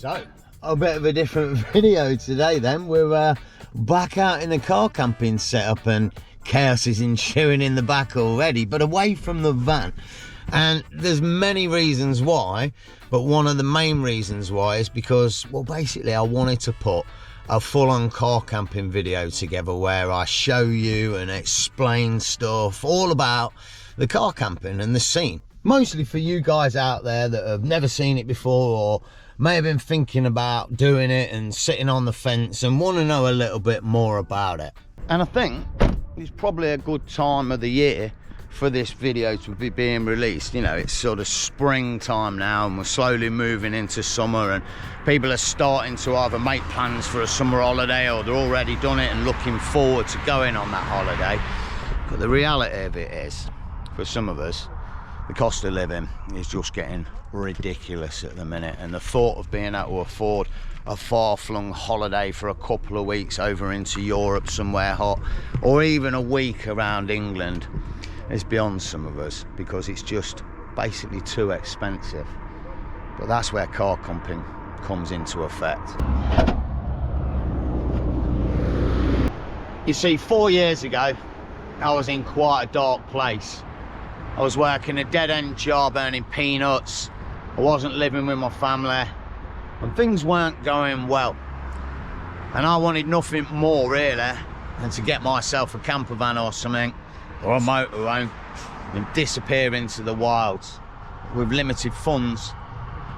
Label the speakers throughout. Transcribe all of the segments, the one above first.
Speaker 1: So, a bit of a different video today then. We're back out in the car camping setup and chaos is ensuing in the back already, but away from the van. And there's many reasons why, but one of the main reasons why is because, well, basically I wanted to put a full-on car camping video together where I show you and explain stuff all about the car camping and the scene. Mostly for you guys out there that have never seen it before or may have been thinking about doing it and sitting on the fence and want to know a little bit more about it. And I think it's probably a good time of the year for this video to be being released. You know, it's sort of springtime now and we're slowly moving into summer, and people are starting to either make plans for a summer holiday or they're already done it and looking forward to going on that holiday. But the reality of it is, for some of us, the cost of living is just getting ridiculous at the minute, and the thought of being able to afford a far-flung holiday for a couple of weeks over into Europe somewhere hot, or even a week around England, is beyond some of us because it's just basically too expensive. But that's where car camping comes into effect. You see, 4 years ago I was in quite a dark place. I was working a dead-end job earning peanuts. I wasn't living with my family and things weren't going well, and I wanted nothing more really than to get myself a camper van or something, or a motorhome, and disappear into the wilds. With limited funds,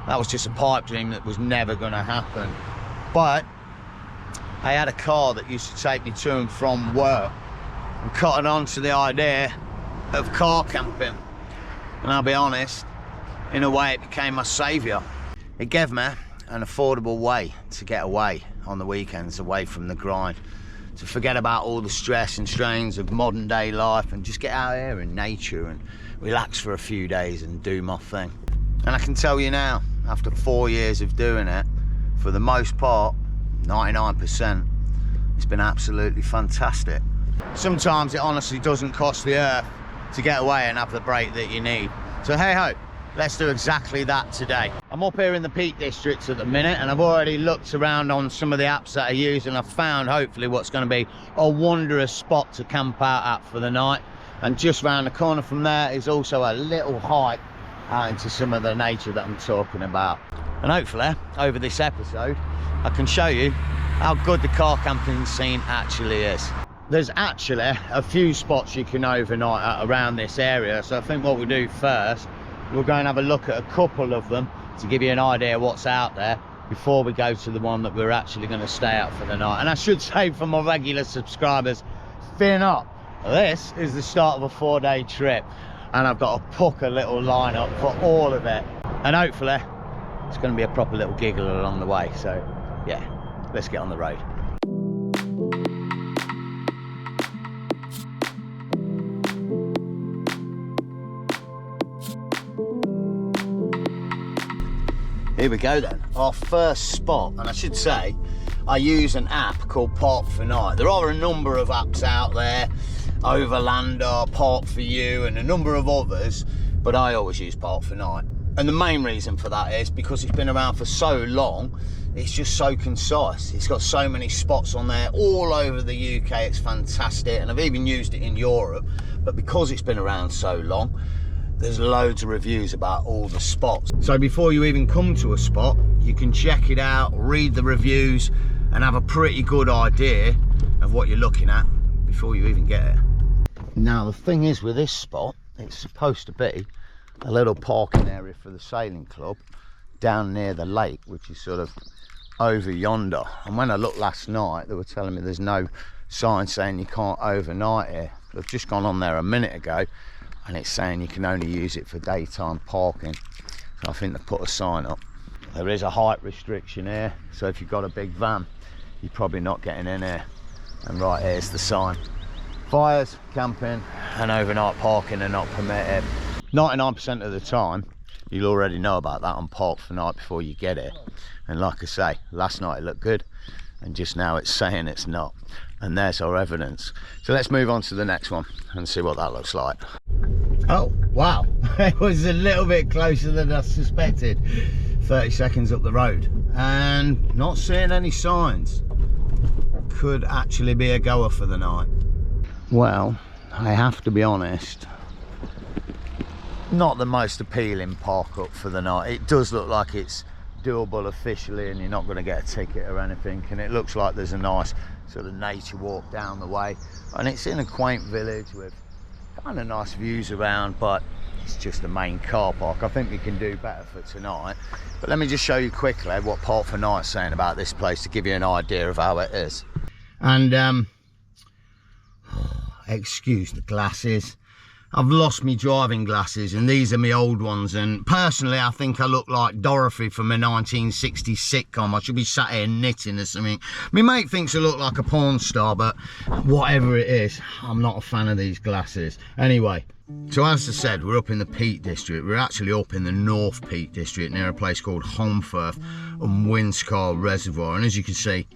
Speaker 1: that was just a pipe dream that was never going to happen. But I had a car that used to take me to and from work, and cottoned on to the idea of car camping. And I'll be honest, in a way it became my saviour. It gave me an affordable way to get away on the weekends, away from the grind, to forget about all the stress and strains of modern day life and just get out here in nature and relax for a few days and do my thing. And I can tell you now, after 4 years of doing it, for the most part, 99%, it's been absolutely fantastic. Sometimes it honestly doesn't cost the earth to get away and have the break that you need. So hey ho, let's do exactly that today. I'm up here in the Peak District at the minute, and I've already looked around on some of the apps that I use, and I've found hopefully what's going to be a wondrous spot to camp out at for the night. And just round the corner from there is also a little hike out into some of the nature that I'm talking about. And hopefully over this episode I can show you how good the car camping scene actually is. There's actually a few spots you can overnight at around this area, so I think what we'll do first, we'll go and have a look at a couple of them to give you an idea of what's out there before we go to the one that we're actually going to stay at for the night. And I should say, for my regular subscribers, fear not, this is the start of a 4-day trip, and I've got to puck a little lineup for all of it, and hopefully it's going to be a proper little giggle along the way. So yeah, let's get on the road. Here we go then, our first spot. And I should say, I use an app called Park for Night. There are a number of apps out there, Overlander, Park for You, and a number of others, but I always use Park for Night. And the main reason for that is because it's been around for so long, it's just so concise. It's got so many spots on there all over the UK, it's fantastic. And I've even used it in Europe, but because it's been around so long, there's loads of reviews about all the spots. So before you even come to a spot, you can check it out, read the reviews, and have a pretty good idea of what you're looking at before you even get it. Now the thing is with this spot, it's supposed to be a little parking area for the sailing club down near the lake, which is sort of over yonder. And when I looked last night, they were telling me there's no sign saying you can't overnight here. But I've just gone on there a minute ago and it's saying you can only use it for daytime parking. So I think they put a sign up. There is a height restriction here, so if you've got a big van, you're probably not getting in here. And right here's the sign. Fires, camping and overnight parking are not permitted. 99% of the time, you'll already know about that on Park for Night before you get here. And like I say, last night it looked good, and just now it's saying it's not. And there's our evidence. So let's move on to the next one and see what that looks like. Oh, wow. It was a little bit closer than I suspected. 30 seconds up the road and not seeing any signs. Could actually be a goer for the night. Well, I have to be honest, not the most appealing park up for the night. It does look like it's doable officially and you're not going to get a ticket or anything, and it looks like there's a nice sort of nature walk down the way, and it's in a quaint village with kind of nice views around, but it's just the main car park. I think we can do better for tonight, but let me just show you quickly what Park for Night's saying about this place to give you an idea of how it is. And excuse the glasses, I've lost my driving glasses and these are my old ones, and personally I think I look like Dorothy from a 1960s sitcom. I should be sat here knitting or something. My mate thinks I look like a porn star, but whatever it is, I'm not a fan of these glasses. Anyway, so as I said, we're up in the Peak District. We're actually up in the North Peak District near a place called Holmfirth and Winscar Reservoir, and as you can see,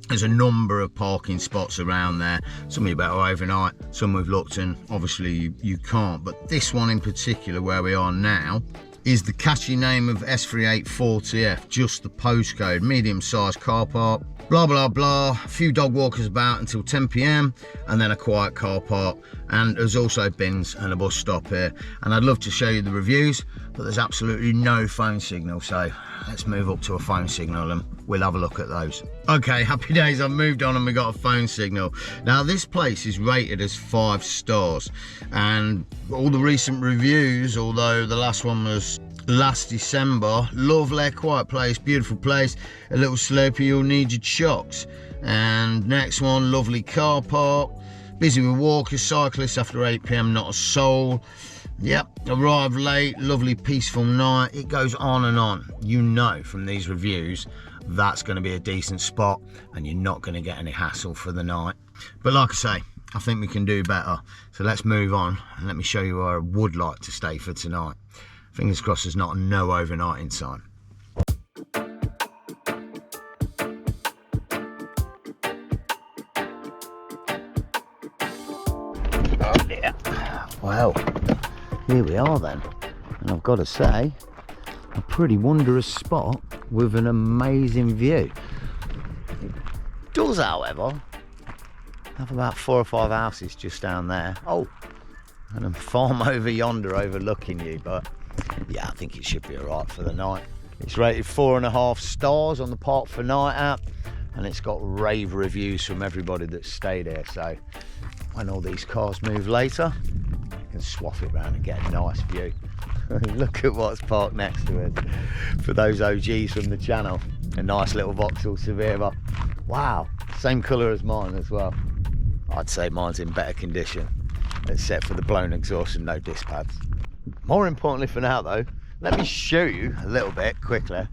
Speaker 1: there's a number of parking spots around there. Some are better overnight, some we've looked and obviously you can't. But this one in particular, where we are now, is the catchy name of S384TF, just the postcode, medium-sized car park, blah, blah, blah. A few dog walkers about until 10 PM and then a quiet car park. And there's also bins and a bus stop here. And I'd love to show you the reviews, but there's absolutely no phone signal. So let's move up to a phone signal and we'll have a look at those. Okay, happy days, I've moved on and we got a phone signal. Now this place is rated as 5 stars, and all the recent reviews, although the last one was last December, lovely, quiet place, beautiful place, a little slopey, you'll need your chocks. And next one, lovely car park, busy with walkers, cyclists after 8 PM, not a soul. Yep, arrived late, lovely peaceful night. It goes on and on. You know from these reviews that's going to be a decent spot and you're not going to get any hassle for the night. But like I say, I think we can do better. So let's move on and let me show you where I would like to stay for tonight. Fingers crossed there's not no overnighting time. Oh dear. Well, here we are then, and I've got to say, a pretty wondrous spot with an amazing view. It does, however, have about 4 or 5 houses just down there. Oh, and a farm over yonder overlooking you, but yeah, I think it should be all right for the night. It's rated 4.5 stars on the Park for Night app, and it's got rave reviews from everybody that's stayed here. So when all these cars move later, you can swath it round and get a nice view. Look at what's parked next to it. For those OGs from the channel, a nice little Vauxhall Severa. Wow, same colour as mine as well. I'd say mine's in better condition, except for the blown exhaust and no disc pads. More importantly for now though, let me show you a little bit quickly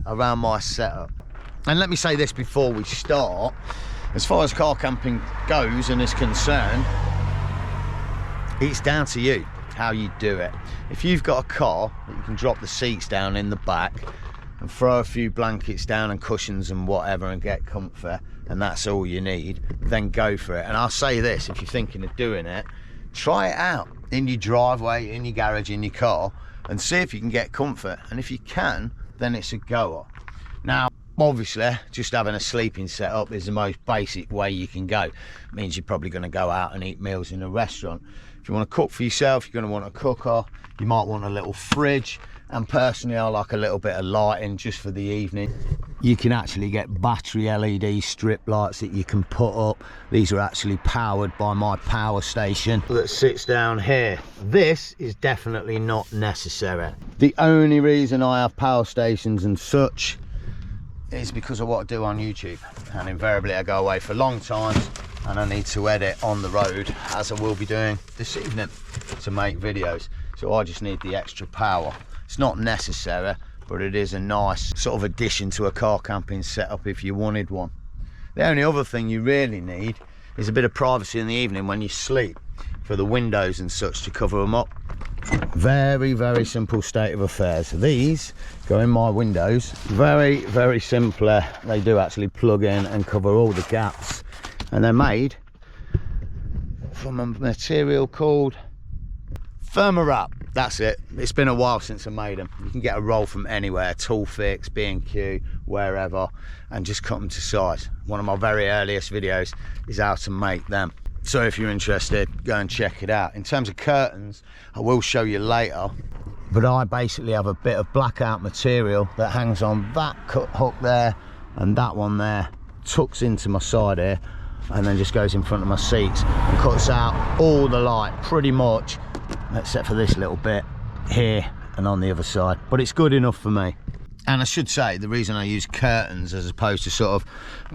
Speaker 1: around my setup. And let me say this before we start, as far as car camping goes and is concerned, it's down to you how you do it. If you've got a car that you can drop the seats down in the back and throw a few blankets down and cushions and whatever and get comfort, and that's all you need, then go for it. And I'll say this, if you're thinking of doing it, try it out in your driveway, in your garage, in your car, and see if you can get comfort. And if you can, then it's a goer. Now obviously just having a sleeping setup is the most basic way you can go. It means you're probably going to go out and eat meals in a restaurant. If you want to cook for yourself, you're going to want a cooker, you might want a little fridge, and personally I like a little bit of lighting just for the evening. You can actually get battery LED strip lights that you can put up. These are actually powered by my power station that sits down here. This is definitely not necessary. The only reason I have power stations and such is because of what I do on YouTube, and invariably I go away for long times and I need to edit on the road, as I will be doing this evening, to make videos. So I just need the extra power. It's not necessary, but it is a nice sort of addition to a car camping setup if you wanted one. The only other thing you really need is a bit of privacy in the evening when you sleep, for the windows and such to cover them up. Very, very simple state of affairs. These go in my windows, very, very simply. They do actually plug in and cover all the gaps, and they're made from a material called Thermowrap. that's it. It's been a while since I made them. You can get a roll from anywhere, Tool Fix, B&Q, wherever, and just cut them to size. One of my very earliest videos is how to make them. So if you're interested, go and check it out. In terms of curtains, I will show you later, but I basically have a bit of blackout material that hangs on that cut hook there, and that one there tucks into my side here, and then just goes in front of my seats and cuts out all the light pretty much, except for this little bit here and on the other side. But it's good enough for me. And I should say, the reason I use curtains as opposed to sort of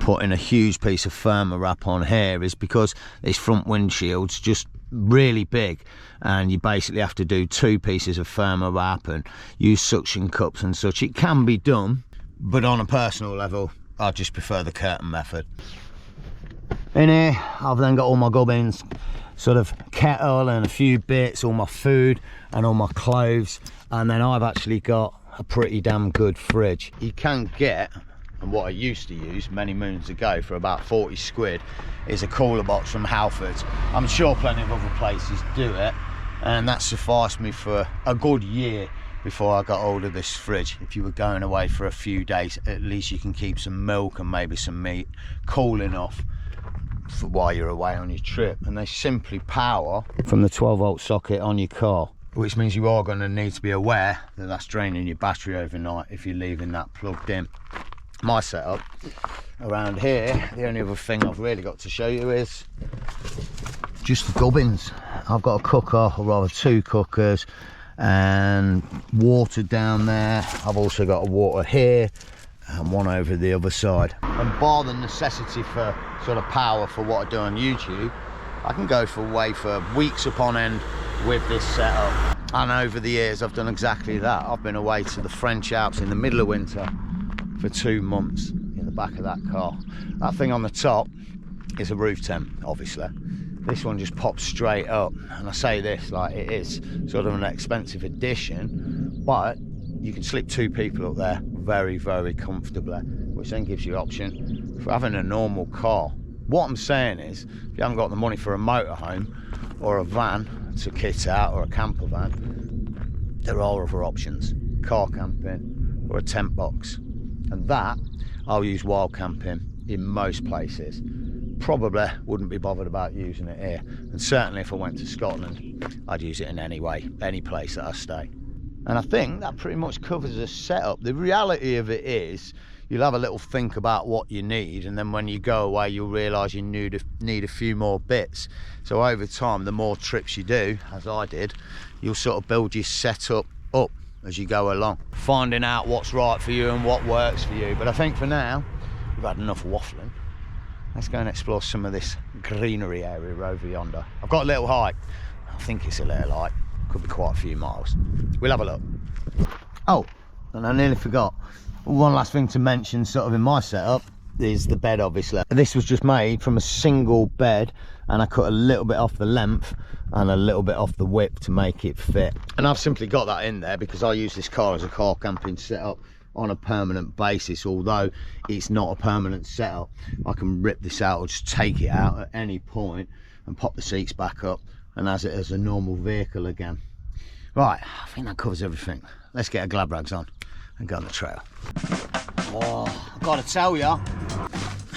Speaker 1: putting a huge piece of firmer wrap on here is because this front windshield's just really big, and you basically have to do 2 pieces of firmer wrap and use suction cups and such. It can be done, but on a personal level, I just prefer the curtain method. In here, I've then got all my gubbins, sort of kettle and a few bits, all my food and all my clothes, and then I've actually got a pretty damn good fridge. You can get, and what I used to use many moons ago for about 40 squid, is a cooler box from Halfords. I'm sure plenty of other places do it, and that sufficed me for a good year before I got hold of this fridge. If you were going away for a few days, at least you can keep some milk and maybe some meat cool enough for while you're away on your trip. And they simply power from the 12-volt socket on your car, which means you are going to need to be aware that that's draining your battery overnight if you're leaving that plugged in. My setup around here, the only other thing I've really got to show you is just the gubbins. I've got a cooker, or rather 2 cookers, and water down there. I've also got a water here and one over the other side. And bar the necessity for sort of power for what I do on YouTube, I can go for weeks upon end with this setup. And over the years I've done exactly that. I've been away to the French Alps in the middle of winter for 2 months in the back of that car. That thing on the top is a roof tent, obviously. This one just pops straight up, and I say this like it is sort of an expensive addition, but you can sleep 2 people up there very, very comfortably, which then gives you option for having a normal car. What I'm saying is, if you haven't got the money for a motorhome or a van to kit out, or a camper van, there are other options. Car camping or a tent box. And that, I'll use wild camping in most places. Probably wouldn't be bothered about using it here. And certainly if I went to Scotland, I'd use it in any place that I stay. And I think that pretty much covers the setup. The reality of it is, you'll have a little think about what you need, and then when you go away, you'll realise you need a few more bits. So over time, the more trips you do, as I did, you'll sort of build your setup up as you go along, finding out what's right for you and what works for you. But I think for now, we've had enough waffling. Let's go and explore some of this greenery area over yonder. I've got a little hike. I think it's a little hike. Could be quite a few miles. We'll have a look. Oh, and I nearly forgot. One last thing to mention sort of in my setup is the bed, obviously. This was just made from a single bed, and I cut a little bit off the length and a little bit off the width to make it fit. And I've simply got that in there because I use this car as a car camping setup on a permanent basis. Although it's not a permanent setup, I can rip this out or just take it out at any point and pop the seats back up and as it as a normal vehicle again. Right, I think that covers everything. Let's get our glad rags on and go on the trail. Oh, I've got to tell you,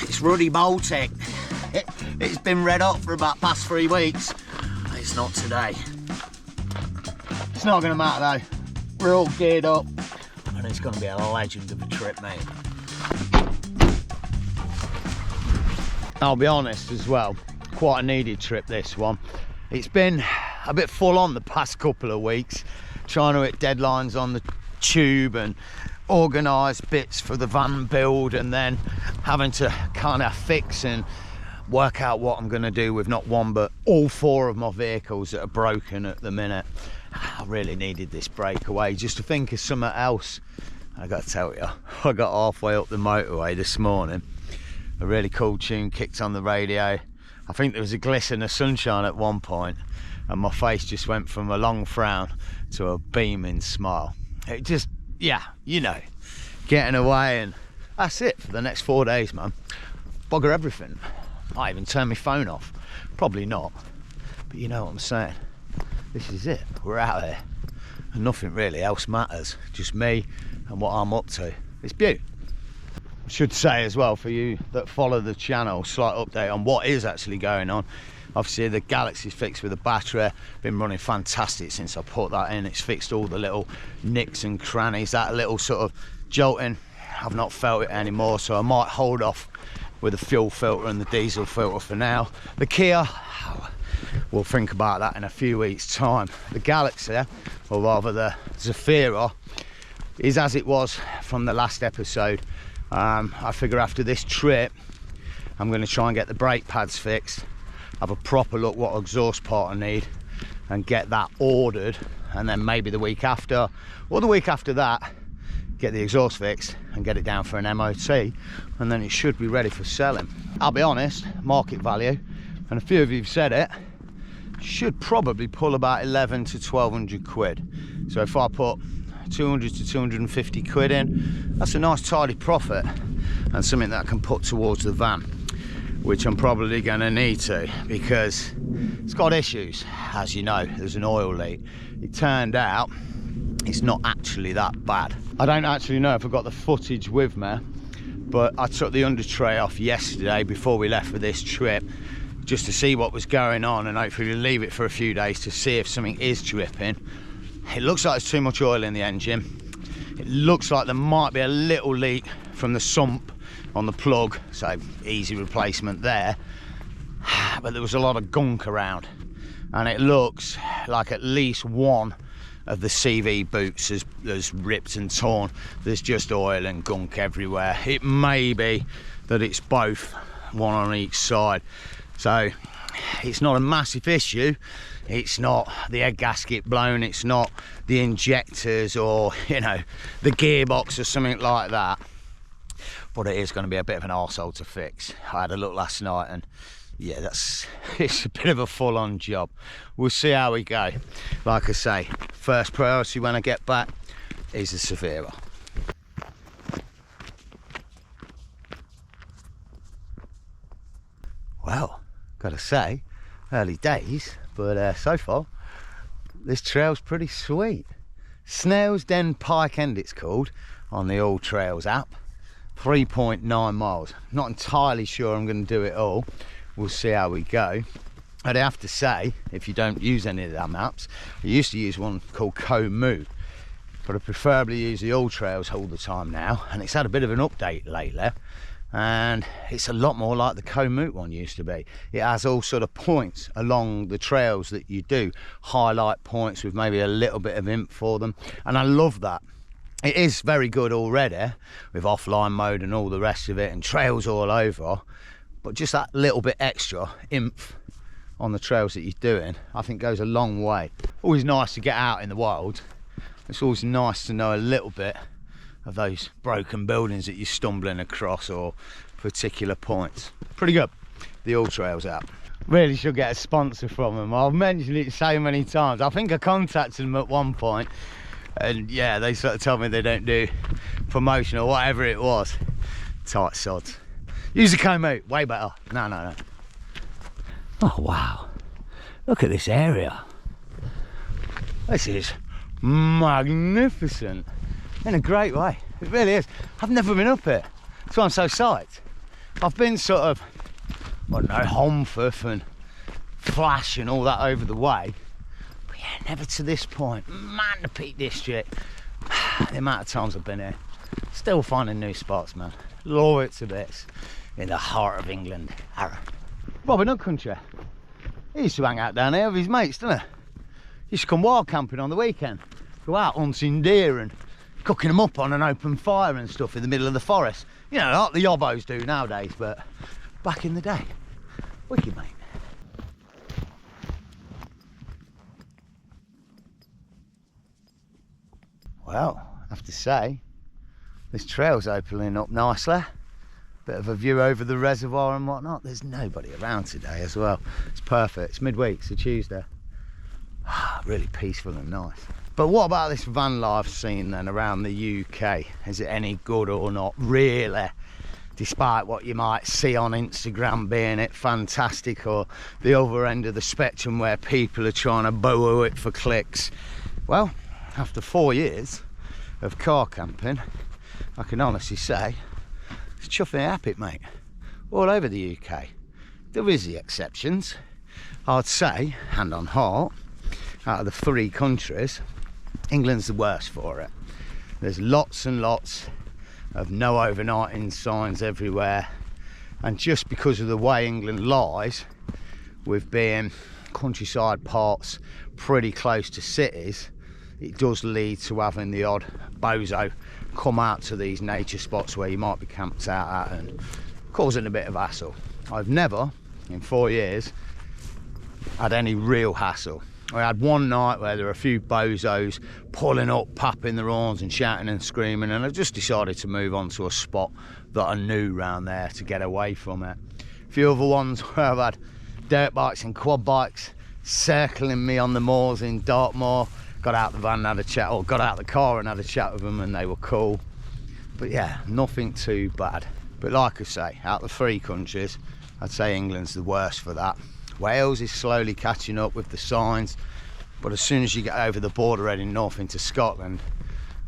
Speaker 1: it's Ruddy Baltic. It's been red hot for about past 3 weeks. It's not today. It's not going to matter though. We're all geared up, and it's going to be a legend of a trip, mate. I'll be honest as well, quite a needed trip this one. It's been a bit full on the past couple of weeks, trying to hit deadlines on the tube and organise bits for the van build, and then having to kind of fix and work out what I'm going to do with not one but all 4 of my vehicles that are broken at the minute. I really needed this breakaway just to think of something else. I got to tell you, I got halfway up the motorway this morning, a really cool tune kicked on the radio. I think there was a glisten of sunshine at one point, and my face just went from a long frown to a beaming smile. It just, yeah, you know, getting away, and that's it for the next 4 days, man. Bugger everything. Might even turn my phone off. Probably not, but you know what I'm saying. This is it. We're out here. nothing really else matters, just me and what I'm up to. It's beautiful. I should say as well, for you that follow the channel, slight update on what is actually going on. Obviously the Galaxy's fixed with the battery, been running fantastic since I put that in. It's fixed all the little nicks and crannies, that little sort of jolting, I've not felt it anymore, so I might hold off with the fuel filter and the diesel filter for now. The Kia, we'll think about that in a few weeks time. The Galaxy, or rather the Zafira, is as it was from the last episode. I figure after this trip I'm going to try and get the brake pads fixed, have a proper look what exhaust part I need and get that ordered, and then maybe the week after or the week after that get the exhaust fixed and get it down for an MOT, and then it should be ready for selling. I'll be honest, market value, and a few of you have said it, should probably pull about 11 to 1200 quid. So if I put 200 to 250 quid in, that's a nice tidy profit and something that I can put towards the van, which I'm probably going to need to, because it's got issues. As you know, there's an oil leak. It turned out it's not actually that bad. I don't actually know if I got the footage with me, but I took the under tray off yesterday before we left for this trip, just to see what was going on, and hopefully leave it for a few days to see if something is dripping. It looks like there's too much oil in the engine. It looks like there might be a little leak from the sump on the plug, so easy replacement there. But there was a lot of gunk around, and it looks like at least one of the CV boots has ripped and torn. There's just oil and gunk everywhere. It may be that it's both, one on each side. So it's not a massive issue. It's not the head gasket blown, it's not the injectors or, you know, the gearbox or something like that, but it is going to be a bit of an arsehole to fix. I had a look last night and yeah, it's a bit of a full-on job. We'll see how we go. Like I say, first priority when I get back is the Zafira. Well, gotta say, early days, but so far this trail's pretty sweet. Snails Den Pike End it's called on the All Trails app. 3.9 miles. Not entirely sure I'm going to do it all. We'll see how we go. I'd have to say, if you don't use any of them apps, I used to use one called Komoot, but I preferably use the All Trails all the time now, and it's had a bit of an update lately, and it's a lot more like the Komoot one used to be. It has all sort of points along the trails that you do, highlight points with maybe a little bit of info for them, and I love that. It is very good already with offline mode and all the rest of it, and trails all over, but just that little bit extra oomph on the trails that you're doing, I think goes a long way. Always nice to get out in the wild. It's always nice to know a little bit of those broken buildings that you're stumbling across or particular points. Pretty good, the All Trails app. Really should get a sponsor from them. I've mentioned it so many times. I think I contacted them at one point, and yeah, they sort of told me they don't do promotion or whatever it was. Tight sods. Use the Komoot, way better. No. Oh wow, look at this area. This is magnificent in a great way. It really is. I've never been up here, that's why I'm so psyched. I've been sort of, I don't know, Holmfirth and Flash and all that over the way, but yeah, never to this point. Man, the Peak District, the amount of times I've been here, still finding new spots, man. Love it to bits. In the heart of England. Robin Hood country. He used to hang out down here with his mates, didn't he? He used to come wild camping on the weekend, go out hunting deer and cooking them up on an open fire and stuff in the middle of the forest. You know, like the yobbos do nowadays, but back in the day. Wicked, mate. Well, I have to say, this trail's opening up nicely. Bit of a view over the reservoir and whatnot. There's nobody around today as well. It's perfect. It's midweek, so Tuesday. Really peaceful and nice. But what about this van life scene then around the UK? Is it any good or not really? Despite what you might see on Instagram being it fantastic, or the other end of the spectrum where people are trying to boo it for clicks. Well, after 4 years of car camping, I can honestly say it's chuffing epic, mate. All over the UK. There is the exceptions. I'd say, hand on heart, out of the 3 countries, England's the worst for it. There's lots and lots of no overnighting signs everywhere, and just because of the way England lies, with being countryside parts pretty close to cities, it does lead to having the odd bozo come out to these nature spots where you might be camped out at and causing a bit of hassle. I've never, in 4 years, had any real hassle. I had one night where there were a few bozos pulling up, popping their horns and shouting and screaming, and I just decided to move on to a spot that I knew round there to get away from it. A few other ones where I've had dirt bikes and quad bikes circling me on the moors in Dartmoor. Got out the van and had a chat, or got out the car and had a chat with them, and they were cool. But yeah, nothing too bad. But like I say, out of the 3 countries, I'd say England's the worst for that. Wales is slowly catching up with the signs, but as soon as you get over the border heading north into Scotland,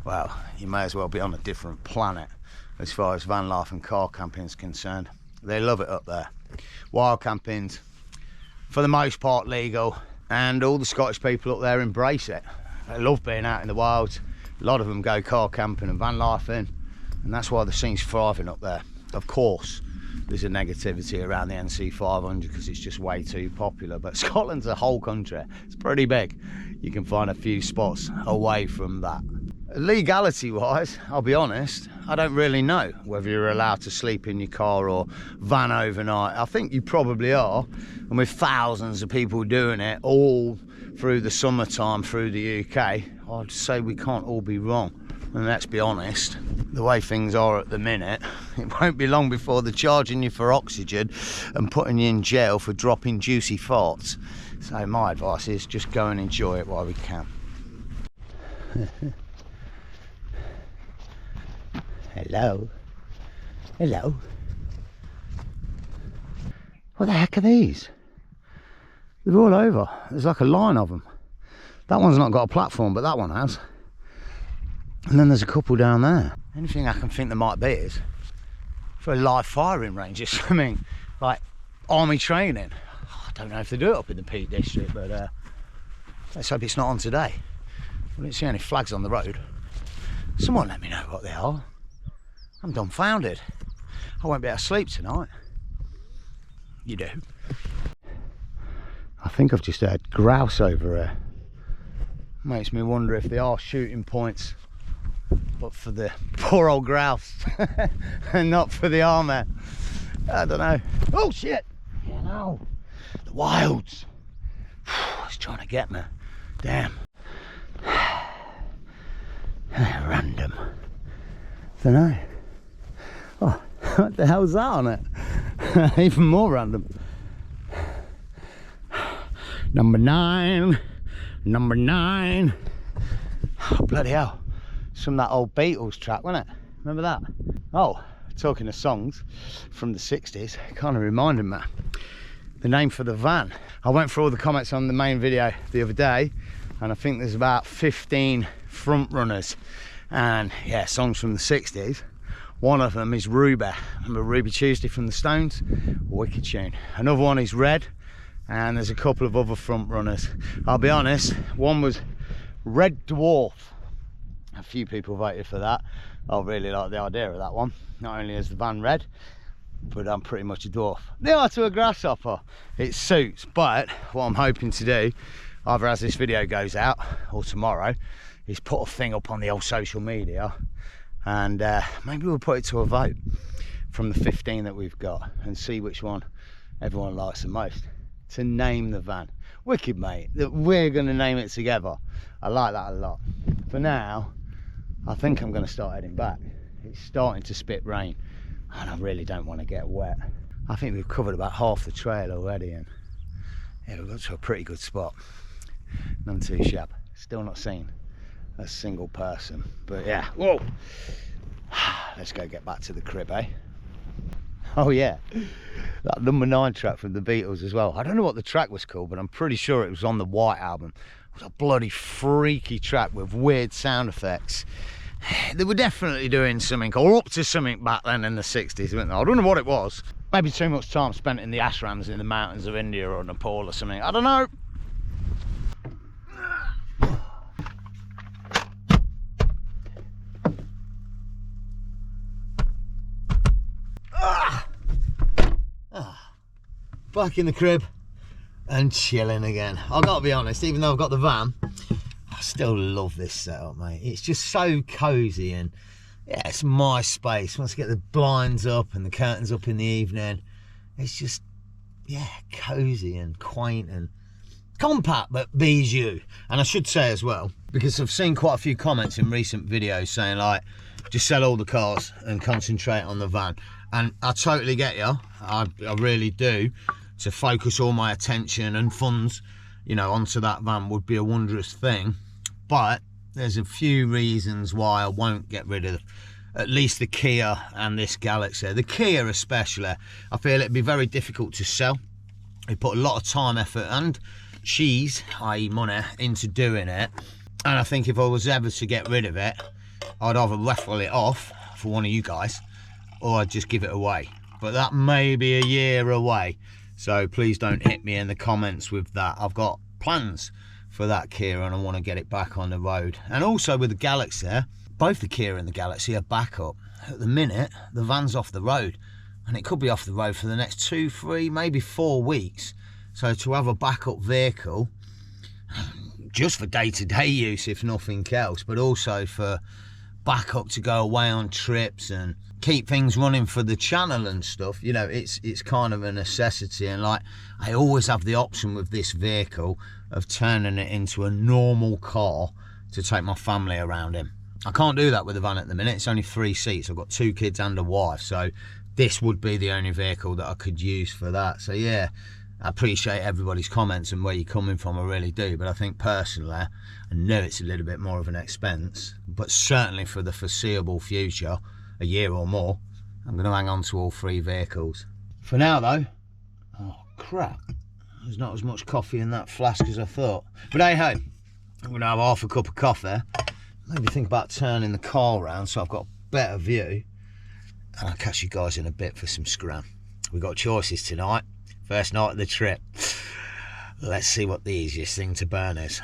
Speaker 1: well, you may as well be on a different planet as far as van life and car camping is concerned. They love it up there. Wild camping's for the most part legal, and all the Scottish people up there embrace it. They love being out in the wilds. A lot of them go car camping and van lifing, and that's why the scene's thriving up there. Of course, there's a negativity around the NC 500 because it's just way too popular, but Scotland's a whole country. It's pretty big. You can find a few spots away from that. Legality wise, I'll be honest, I don't really know whether you're allowed to sleep in your car or van overnight. I think you probably are, and with thousands of people doing it all through the summertime through the UK, I'd say we can't all be wrong. And let's be honest, the way things are at the minute, it won't be long before they're charging you for oxygen and putting you in jail for dropping juicy farts. So my advice is just go and enjoy it while we can. Hello. Hello. What the heck are these? They're all over. There's like a line of them. That one's not got a platform, but that one has. And then there's a couple down there. Anything I can think there might be is for a live firing range or something, like army training. I don't know if they do it up in the Peak District, but let's hope it's not on today. I didn't see any flags on the road. Someone let me know what they are. I'm dumbfounded. I won't be able to sleep tonight. You do. I think I've just heard grouse over here. Makes me wonder if they are shooting points, but for the poor old grouse and not for the armour. I don't know. Oh shit! You know, the wilds. It's trying to get me. Damn. Random. Don't know. Oh, what the hell's that on it? Even more random. Number 9. Number 9. Oh, bloody hell. It's from that old Beatles track, wasn't it? Remember that? Oh, talking of songs from the 60s, kind of reminded me. The name for the van. I went through all the comments on the main video the other day, and I think there's about 15 front runners. And yeah, songs from the 60s. One of them is Ruby. Remember Ruby Tuesday from the Stones? Wicked tune. Another one is Red, and there's a couple of other front runners. I'll be honest, one was Red Dwarf. A few people voted for that. I really like the idea of that one. Not only is the van red, but I'm pretty much a dwarf. The art of a grasshopper. It suits, but what I'm hoping to do, either as this video goes out or tomorrow, is put a thing up on the old social media, and maybe we'll put it to a vote from the 15 that we've got and see which one everyone likes the most to name the van. Wicked, mate. That we're going to name it together. I like that a lot. For now, I think I'm going to start heading back. It's starting to spit rain and I really don't want to get wet. I think we've covered about half the trail already, and yeah, we've got to a pretty good spot. None too shabby. Still not seen a single person, but yeah. Whoa, let's go get back to the crib, eh? Oh yeah, that number 9 track from the Beatles as well. I don't know what the track was called, but I'm pretty sure it was on the White Album. It was a bloody freaky track with weird sound effects. They were definitely doing something, or up to something back then in the 60s, weren't they? I don't know what it was. Maybe too much time spent in the ashrams in the mountains of India or Nepal or something. I don't know. Back in the crib and chilling again. I've got to be honest, even though I've got the van, I still love this setup, mate. It's just so cozy, and yeah, it's my space. Once I get the blinds up and the curtains up in the evening, it's just, yeah, cozy and quaint and compact, but bijou. And I should say as well, because I've seen quite a few comments in recent videos saying like, just sell all the cars and concentrate on the van. And I totally get you, I really do. To focus all my attention and funds, you know, onto that van would be a wondrous thing. But there's a few reasons why I won't get rid of at least the Kia and this Galaxy. The Kia especially, I feel it'd be very difficult to sell. We put a lot of time, effort and cheese, i.e. money, into doing it. And I think if I was ever to get rid of it, I'd either raffle it off for one of you guys, or I'd just give it away. But that may be a year away. So please don't hit me in the comments with that. I've got plans for that Kia and I want to get it back on the road. And also with the Galaxy, both the Kia and the Galaxy are backup. At the minute, the van's off the road, and it could be off the road for the next 2, 3, maybe 4 weeks. So to have a backup vehicle, just for day-to-day use if nothing else, but also for backup to go away on trips and keep things running for the channel and stuff, you know, it's kind of a necessity. And like, I always have the option with this vehicle of turning it into a normal car to take my family around in. I can't do that with the van at the minute. It's only 3 seats. I've got 2 kids and a wife, so this would be the only vehicle that I could use for that. So yeah, I appreciate everybody's comments and where you're coming from, I really do. But I think personally, I know it's a little bit more of an expense, but certainly for the foreseeable future, a year or more, I'm going to hang on to all 3 vehicles. For now though, oh crap, there's not as much coffee in that flask as I thought. But hey ho, I'm going to have half a cup of coffee, maybe think about turning the car around so I've got a better view, and I'll catch you guys in a bit for some scram. We've got choices tonight, first night of the trip. Let's see what the easiest thing to burn is.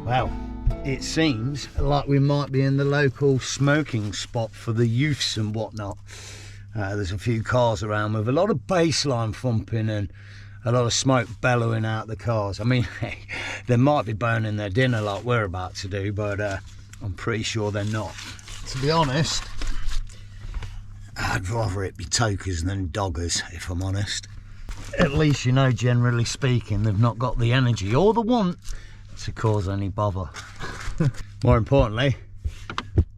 Speaker 1: Well, it seems like we might be in the local smoking spot for the youths and whatnot. There's a few cars around with a lot of bassline thumping and a lot of smoke bellowing out the cars. I mean, they might be burning their dinner like we're about to do, but I'm pretty sure they're not. To be honest, I'd rather it be tokers than doggers, if I'm honest. At least, you know, generally speaking, they've not got the energy or the want to cause any bother. More importantly,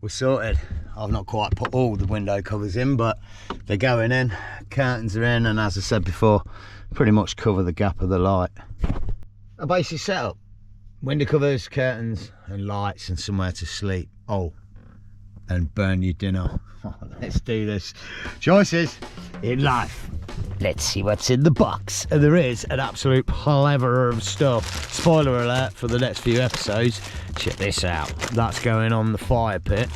Speaker 1: we're sorted. I've not quite put all the window covers in, but they're going in, curtains are in, and as I said before, pretty much cover the gap of the light. A basic setup: window covers, curtains and lights, and somewhere to sleep. Oh, and burn your dinner. Let's do this. Choices in life. Let's see what's in the box. And there is an absolute plethora of stuff. Spoiler alert for the next few episodes. Check this out. That's going on the fire pit.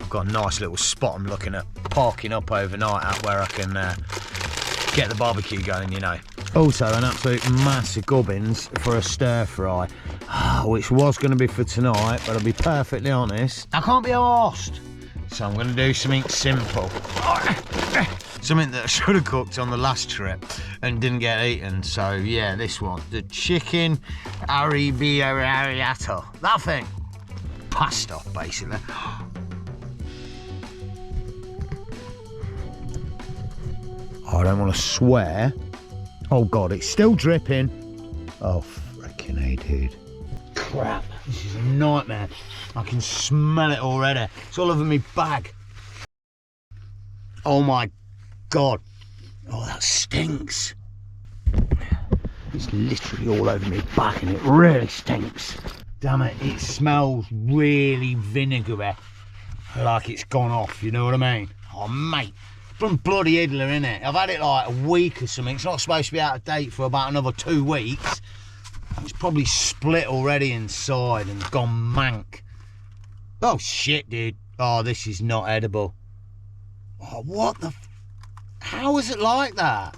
Speaker 1: I've got a nice little spot I'm looking at parking up overnight at where I can get the barbecue going, you know. Also an absolute mass of gubbins for a stir fry, which was going to be for tonight, but I'll be perfectly honest, I can't be arsed. So I'm going to do something simple. Something that I should have cooked on the last trip and didn't get eaten. So yeah, this one, the chicken arrabbiata, that thing, pasta basically. I don't want to swear. Oh God, it's still dripping. Oh freaking A, dude. Crap, this is a nightmare. I can smell it already. It's all over me bag. Oh my God. Oh, that stinks. It's literally all over me back and it really stinks. Damn it, it smells really vinegary. Like it's gone off, you know what I mean? Oh mate, from bloody Idler, innit? I've had it like a week or something. It's not supposed to be out of date for about another 2 weeks. It's probably split already inside and gone mank. Oh shit, dude. Oh, this is not edible. Oh, what the how is it like that?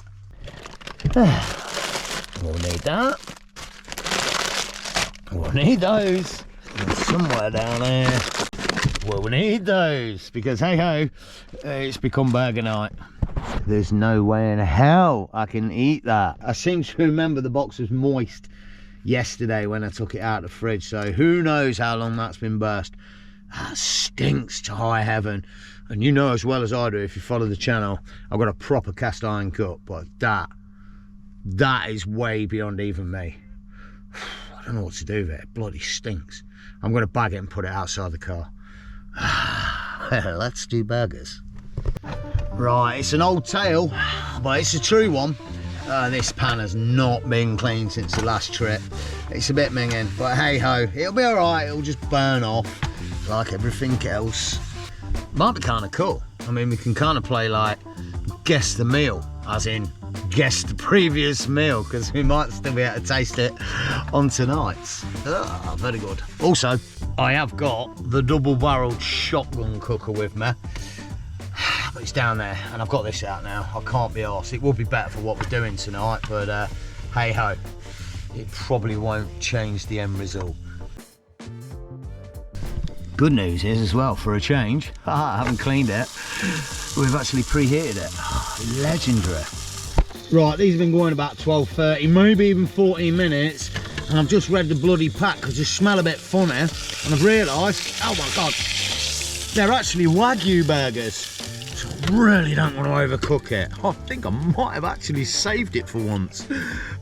Speaker 1: We'll need that. We'll need those. There's somewhere down there. We'll need those because hey ho, it's become burger night. There's no way in hell I can eat that. I seem to remember the box was moist yesterday when I took it out of the fridge, so who knows how long that's been burst. That stinks to high heaven. And you know as well as I do, if you follow the channel, I've got a proper cast iron cook, but that is way beyond even me. I don't know what to do with it. It bloody stinks. I'm going to bag it and put it outside the car. Let's do burgers. Right, it's an old tale, but it's a true one. This pan has not been cleaned since the last trip. It's a bit minging, but hey ho, it'll be alright. It'll just burn off like everything else. Might be kind of cool. I mean, we can kind of play like guess the meal, as in guess the previous meal, because we might still be able to taste it on tonight's. Very good. Also, I have got the double-barreled shotgun cooker with me, but it's down there, and I've got this out now. I can't be arsed. It will be better for what we're doing tonight, but hey ho, it probably won't change the end result. Good news is as well, for a change, I haven't cleaned it. We've actually preheated it. Legendary. Right, these have been going about 12:30, maybe even 14 minutes, and I've just read the bloody pack because they smell a bit funny, and I've realised, oh my God, they're actually Wagyu burgers. So I really don't want to overcook it. I think I might have actually saved it for once.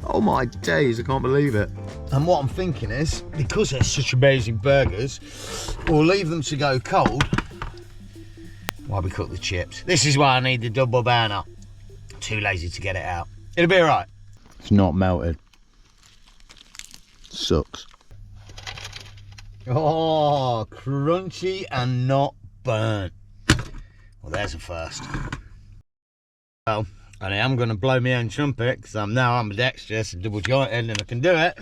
Speaker 1: Oh my days, I can't believe it. And what I'm thinking is, because they're such amazing burgers, we'll leave them to go cold while we cook the chips. This is why I need the double burner. Too lazy to get it out. It'll be alright. It's not melted. Sucks. Oh, crunchy and not burnt. Well, there's a first. Well, and I am going to blow my own trumpet because I'm now ambidextrous and double jointed and I can do it.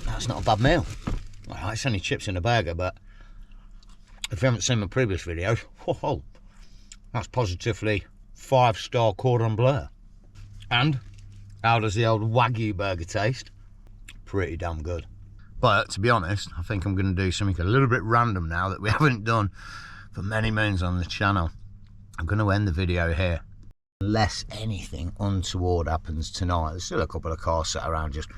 Speaker 1: That's not a bad meal. Well, it's only chips in a burger, but if you haven't seen my previous videos, oh, that's positively 5-star cordon bleu. And how does the old Wagyu burger taste? Pretty damn good. But to be honest, I think I'm going to do something a little bit random now that we haven't done for many moons on the channel. I'm going to end the video here. Unless anything untoward happens tonight. There's still a couple of cars sat around just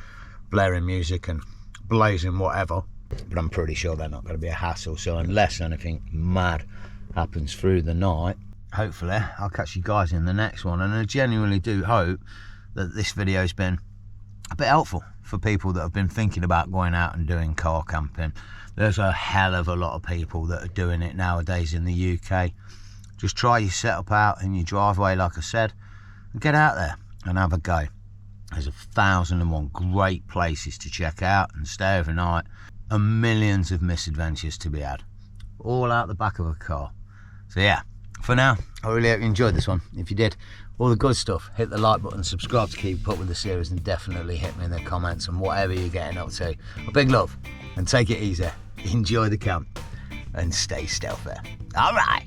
Speaker 1: blaring music and blazing whatever. But I'm pretty sure they're not going to be a hassle. So unless anything mad happens through the night, hopefully I'll catch you guys in the next one. And I genuinely do hope that this video has been a bit helpful for people that have been thinking about going out and doing car camping. There's a hell of a lot of people that are doing it nowadays in the UK. Just try your setup out in your driveway, like I said, and get out there and have a go. There's 1,001 great places to check out and stay overnight, and millions of misadventures to be had, all out the back of a car. So yeah, for now, I really hope you enjoyed this one. If you did, all the good stuff, hit the like button, subscribe to keep up with the series, and definitely hit me in the comments on whatever you're getting up to. A big love, and take it easy. Enjoy the camp, and stay stealthy. All right.